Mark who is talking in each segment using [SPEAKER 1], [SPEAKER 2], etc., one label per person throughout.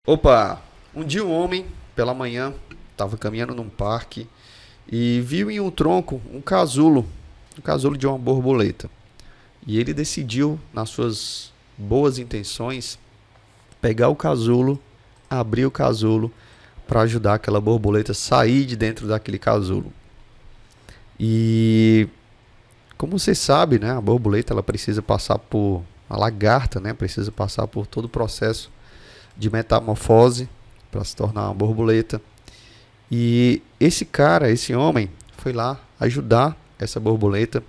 [SPEAKER 1] Opa! Um dia um homem, pela manhã, estava caminhando num parque e viu em um tronco um casulo de uma borboleta. E ele decidiu, nas suas boas intenções, pegar o casulo, abrir o casulo para ajudar aquela borboleta a sair de dentro daquele casulo. E como você sabe, né, a borboleta ela precisa passar por a lagarta, né, precisa passar por todo o processo de metamorfose para se tornar uma borboleta. E esse cara, esse homem, foi lá ajudar essa borboleta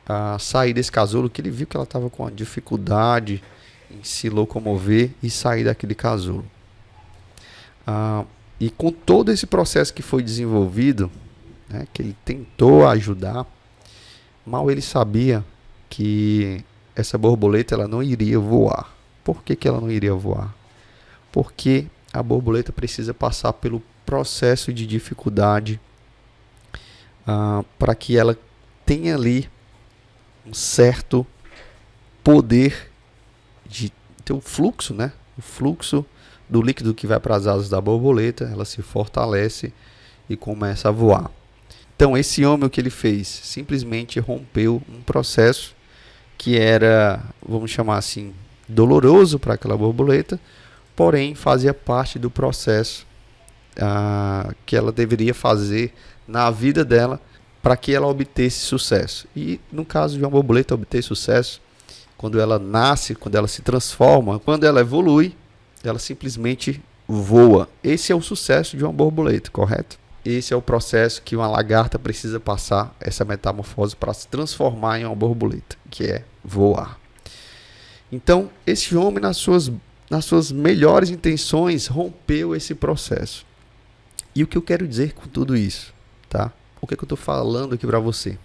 [SPEAKER 1] a sair desse casulo, que ele viu que ela estava com uma dificuldade em se locomover e sair daquele casulo. E com todo esse processo que foi desenvolvido, né, que ele tentou ajudar, mal ele sabia que essa borboleta ela não iria voar. Por que ela não iria voar? Porque a borboleta precisa passar pelo processo de dificuldade para que ela tenha ali um certo poder de ter o fluxo, né? O fluxo do líquido que vai para as asas da borboleta, ela se fortalece e começa a voar. Então, esse homem, o que ele fez? Simplesmente rompeu um processo que era, vamos chamar assim, doloroso para aquela borboleta, porém fazia parte do processo que ela deveria fazer na vida dela para que ela obtesse sucesso. E no caso de uma borboleta obter sucesso, quando ela nasce, quando ela se transforma, quando ela evolui, ela simplesmente voa. Esse é o sucesso de uma borboleta, correto? Esse é o processo que uma lagarta precisa passar, essa metamorfose, para se transformar em uma borboleta, que é voar. Então, esse homem, nas suas melhores intenções, rompeu esse processo. E o que eu quero dizer com tudo isso? Tá? O que eu estou falando aqui para você?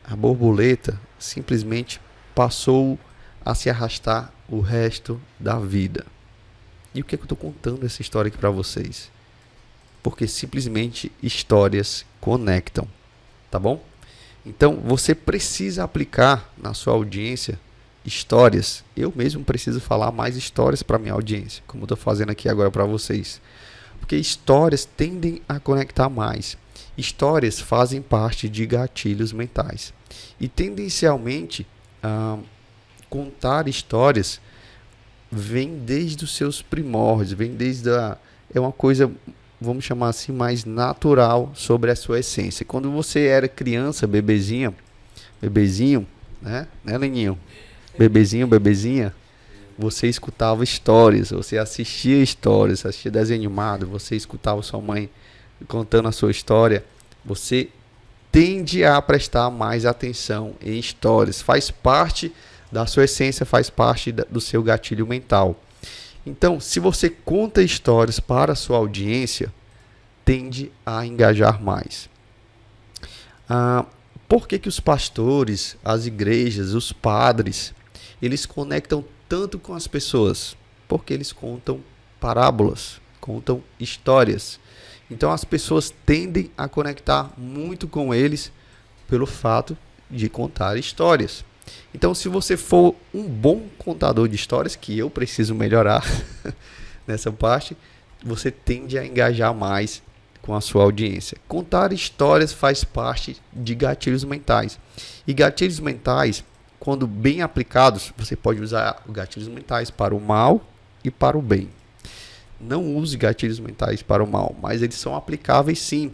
[SPEAKER 1] A borboleta simplesmente passou a se arrastar o resto da vida. E o que eu estou contando essa história aqui para vocês? Porque simplesmente histórias conectam, tá bom? Então você precisa aplicar na sua audiência histórias. Eu mesmo preciso falar mais histórias para minha audiência, como eu estou fazendo aqui agora para vocês. Porque histórias tendem a conectar mais. Histórias fazem parte de gatilhos mentais. E tendencialmente, contar histórias vem desde os seus primórdios, vem desde é uma coisa, vamos chamar assim, mais natural sobre a sua essência. Quando você era criança, bebezinho, né, Leninho? Bebezinha, você escutava histórias, você assistia histórias, assistia desenho animado, você escutava sua mãe contando a sua história, você tende a prestar mais atenção em histórias, faz parte da sua essência, faz parte do seu gatilho mental. Então, se você conta histórias para a sua audiência, tende a engajar mais. Por que os pastores, as igrejas, os padres, eles conectam tanto com as pessoas? Porque eles contam parábolas, contam histórias. Então as pessoas tendem a conectar muito com eles pelo fato de contar histórias. Então, se você for um bom contador de histórias, que eu preciso melhorar nessa parte, você tende a engajar mais com a sua audiência. Contar histórias faz parte de gatilhos mentais. E gatilhos mentais, quando bem aplicados, você pode usar gatilhos mentais para o mal e para o bem. Não use gatilhos mentais para o mal, mas eles são aplicáveis sim.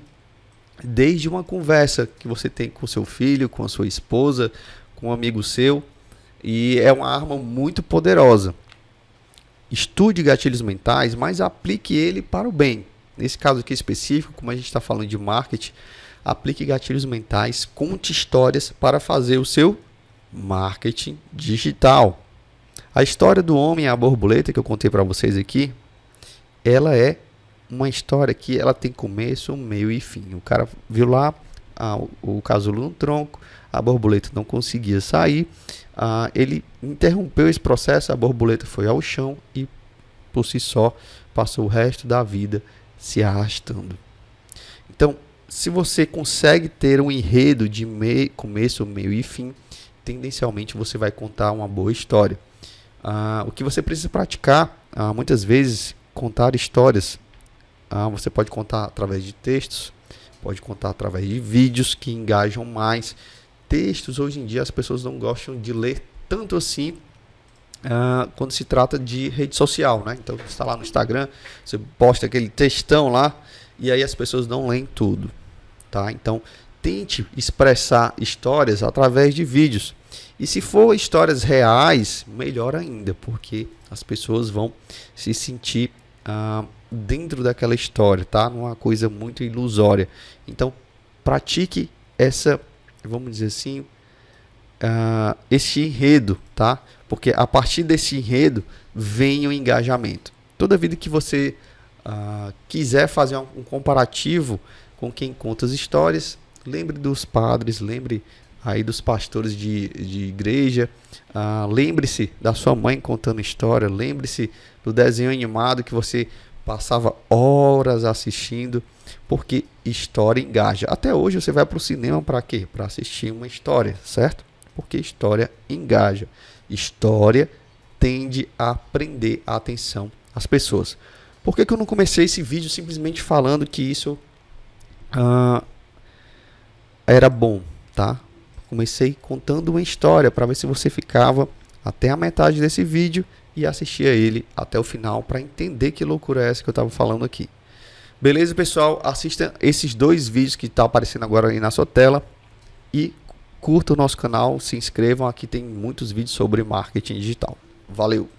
[SPEAKER 1] Desde uma conversa que você tem com seu filho, com a sua esposa, com um amigo seu, e é uma arma muito poderosa. Estude gatilhos mentais, mas aplique ele para o bem. Nesse caso aqui específico, como a gente está falando de marketing, aplique gatilhos mentais, conte histórias para fazer o seu marketing digital. A história do homem e a borboleta que eu contei para vocês aqui, ela é uma história que ela tem começo, meio e fim. O cara viu lá o casulo no tronco, a borboleta não conseguia sair, ele interrompeu esse processo, a borboleta foi ao chão e por si só passou o resto da vida se arrastando. Então, se você consegue ter um enredo de começo, meio e fim, tendencialmente você vai contar uma boa história. O que você precisa praticar, muitas vezes, contar histórias. Você pode contar através de textos, pode contar através de vídeos que engajam mais. Textos, hoje em dia, as pessoas não gostam de ler tanto assim quando se trata de rede social, né? Então, você está lá no Instagram, você posta aquele textão lá e aí as pessoas não leem tudo, tá? Então, tente expressar histórias através de vídeos. E se for histórias reais, melhor ainda, porque as pessoas vão se sentir dentro daquela história, tá? Não é uma coisa muito ilusória. Então, pratique essa, vamos dizer assim, esse enredo, tá? Porque a partir desse enredo vem o engajamento. Toda vida que você quiser fazer um comparativo com quem conta as histórias, lembre dos padres, lembre aí dos pastores de igreja, lembre-se da sua mãe contando história, lembre-se do desenho animado que você passava horas assistindo, porque história engaja. Até hoje você vai para o cinema para quê? Para assistir uma história, certo? Porque história engaja. História tende a prender a atenção das pessoas. Por que eu não comecei esse vídeo simplesmente falando que isso era bom, tá? Comecei contando uma história para ver se você ficava até a metade desse vídeo e assistia ele até o final para entender que loucura é essa que eu estava falando aqui. Beleza, pessoal? Assista esses 2 vídeos que estão aparecendo agora aí na sua tela e curta o nosso canal, se inscrevam, aqui tem muitos vídeos sobre marketing digital. Valeu!